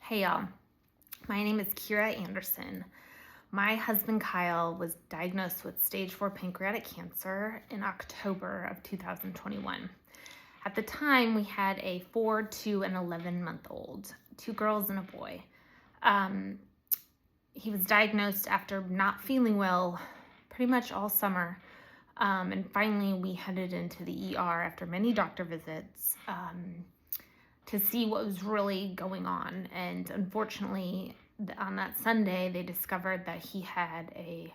Hey y'all, my name is Kira Anderson. My husband Kyle was diagnosed with stage 4 pancreatic cancer in October of 2021. At the time, we had a 4, 2, and 11-month-old, 2 girls and a boy. He was diagnosed after not feeling well pretty much all summer. And finally, we headed into the ER after many doctor visits to see what was really going on. And unfortunately, on that Sunday, they discovered that he had a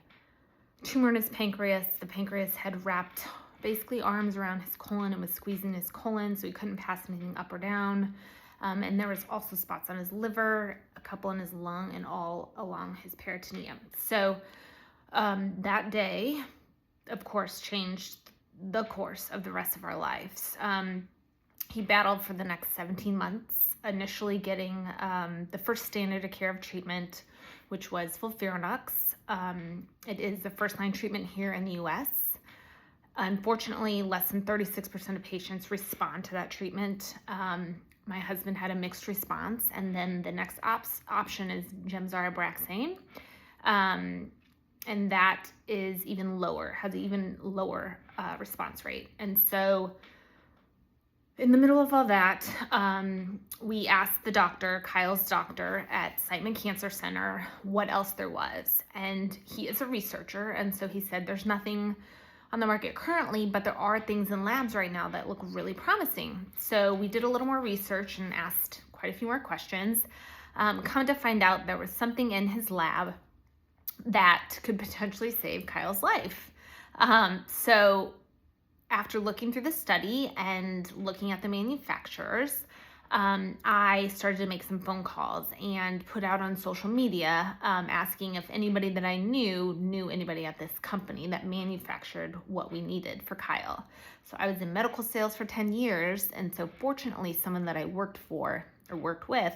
tumor in his pancreas. The pancreas had wrapped basically arms around his colon and was squeezing his colon, so he couldn't pass anything up or down. And there was also spots on his liver, a couple in his lung, and all along his peritoneum. So that day, of course, changed the course of the rest of our lives. He battled for the next 17 months, initially getting the first standard of care of treatment, which was FOLFIRINOX. It is the first-line treatment here in the U.S. Unfortunately, less than 36% of patients respond to that treatment. My husband had a mixed response, and then the next option is Gemzar Abraxane, and that is even lower, has an even lower response rate. And so in the middle of all that, we asked the doctor, Kyle's doctor at Siteman Cancer Center, what else there was. And he is a researcher, and so he said there's nothing on the market currently, but there are things in labs right now that look really promising. So we did a little more research and asked quite a few more questions. Come to find out there was something in his lab that could potentially save Kyle's life. So after looking through the study and looking at the manufacturers, I started to make some phone calls and put out on social media asking if anybody that I knew anybody at this company that manufactured what we needed for Kyle. So I was in medical sales for 10 years, and so fortunately someone that I worked with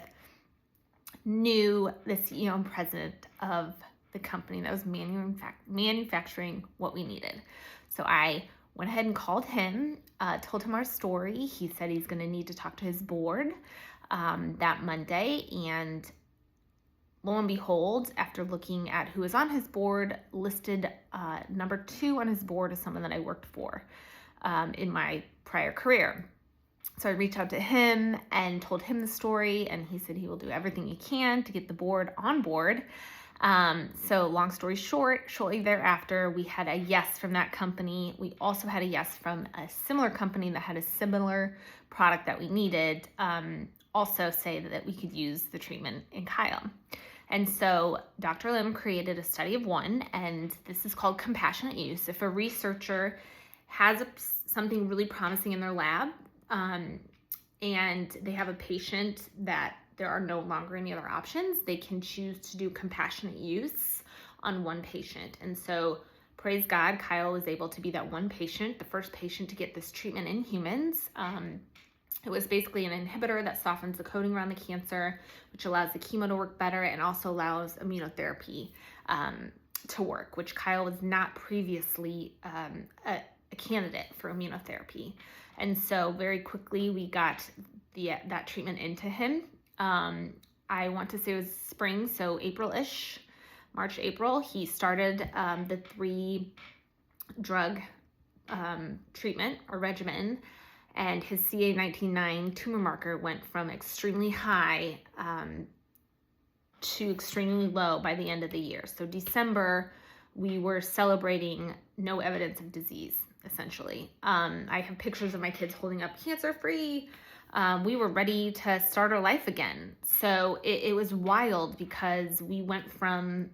knew the CEO and president of the company that was manufacturing what we needed. So I went ahead and called him, told him our story. He said he's going to need to talk to his board that Monday. And lo and behold, after looking at who was on his board, listed number 2 on his board as someone that I worked for in my prior career. So I reached out to him and told him the story, and he said he will do everything he can to get the board on board. So long story short, shortly thereafter, we had a yes from that company. We also had a yes from a similar company that had a similar product that we needed, also say that we could use the treatment in Kyle. And so Dr. Lim created a study of one, and this is called compassionate use. If a researcher has something really promising in their lab, and they have a patient that there are no longer any other options, they can choose to do compassionate use on one patient. And so praise God, Kyle was able to be that one patient, the first patient to get this treatment in humans. It was basically an inhibitor that softens the coating around the cancer, which allows the chemo to work better and also allows immunotherapy to work, which Kyle was not previously a candidate for immunotherapy. And so very quickly we got that treatment into him. I want to say it was spring, so April-ish, March, April, he started the 3-drug treatment or regimen, and his CA19-9 tumor marker went from extremely high to extremely low by the end of the year. So December, we were celebrating no evidence of disease, essentially. I have pictures of my kids holding up cancer-free. We were ready to start our life again. So it was wild because we went from,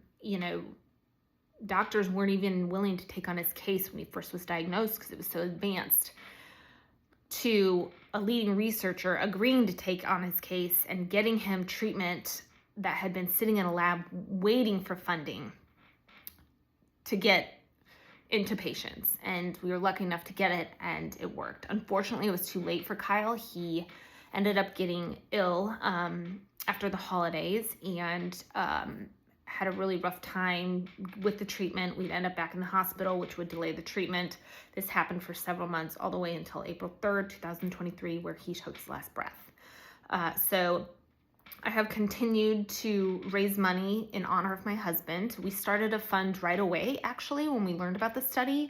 doctors weren't even willing to take on his case when he first was diagnosed because it was so advanced, to a leading researcher agreeing to take on his case and getting him treatment that had been sitting in a lab waiting for funding to get into patients. And we were lucky enough to get it, and it worked. Unfortunately, it was too late for Kyle. He ended up getting ill after the holidays and had a really rough time with the treatment. We'd end up back in the hospital, which would delay the treatment. This happened for several months, all the way until April 3rd, 2023, where he took his last breath. So I have continued to raise money in honor of my husband. We started a fund right away, actually, when we learned about the study,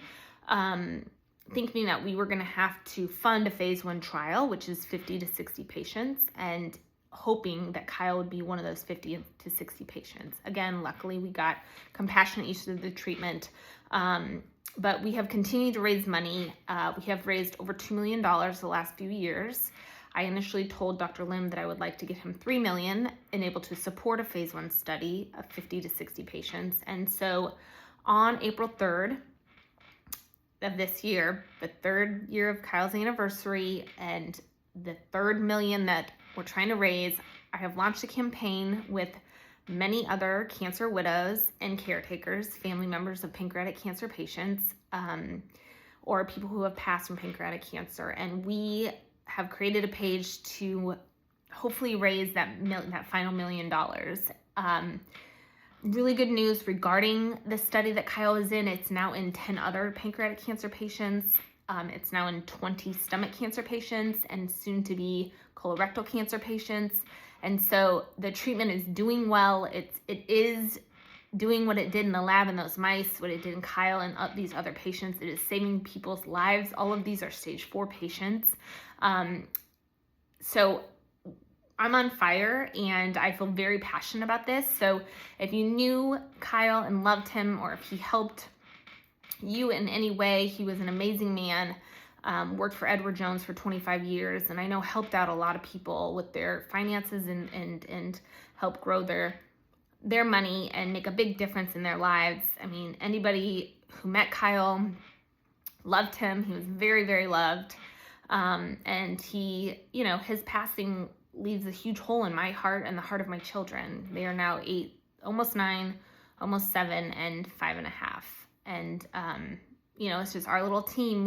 thinking that we were going to have to fund a phase 1 trial, which is 50 to 60 patients, and hoping that Kyle would be one of those 50 to 60 patients. Again, luckily we got compassionate use of the treatment, but we have continued to raise money. We have raised over $2 million the last few years. I initially told Dr. Lim that I would like to get him $3 million and able to support a phase 1 study of 50 to 60 patients. And so on April 3rd of this year, the 3rd year of Kyle's anniversary and the $3 million that we're trying to raise, I have launched a campaign with many other cancer widows and caretakers, family members of pancreatic cancer patients, or people who have passed from pancreatic cancer. And we have created a page to hopefully raise that final $1 million. Really good news regarding the study that Kyle is in. It's now in 10 other pancreatic cancer patients. It's now in 20 stomach cancer patients and soon to be colorectal cancer patients. And so the treatment is doing well. It is doing what it did in the lab in those mice, what it did in Kyle and these other patients. It is saving people's lives. All of these are stage 4 patients. So I'm on fire and I feel very passionate about this. So if you knew Kyle and loved him, or if he helped you in any way, he was an amazing man. Worked for Edward Jones for 25 years, and I know helped out a lot of people with their finances and help grow their money and make a big difference in their lives. I mean, anybody who met Kyle loved him. He was very, very loved. And he, his passing leaves a huge hole in my heart and the heart of my children. They are now 8, almost 9, almost 7, and 5.5. And, it's just our little team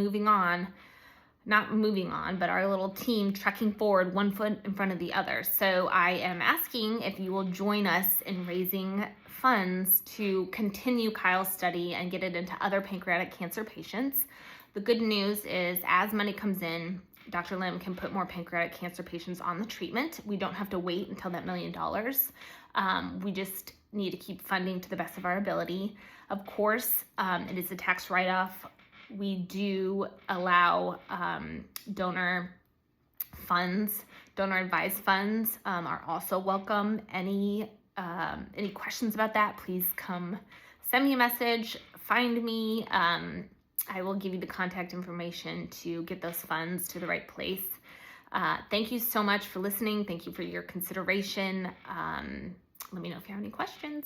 but our little team trekking forward one foot in front of the other. So I am asking if you will join us in raising funds to continue Kyle's study and get it into other pancreatic cancer patients. The good news is as money comes in, Dr. Lim can put more pancreatic cancer patients on the treatment. We don't have to wait until that $1 million. We just need to keep funding to the best of our ability. Of course, it is a tax write-off. We do allow donor advised funds are also welcome. Any questions about that, please come send me a message, find me. I will give you the contact information to get those funds to the right place. Thank you so much for listening. Thank you for your consideration. Let me know if you have any questions.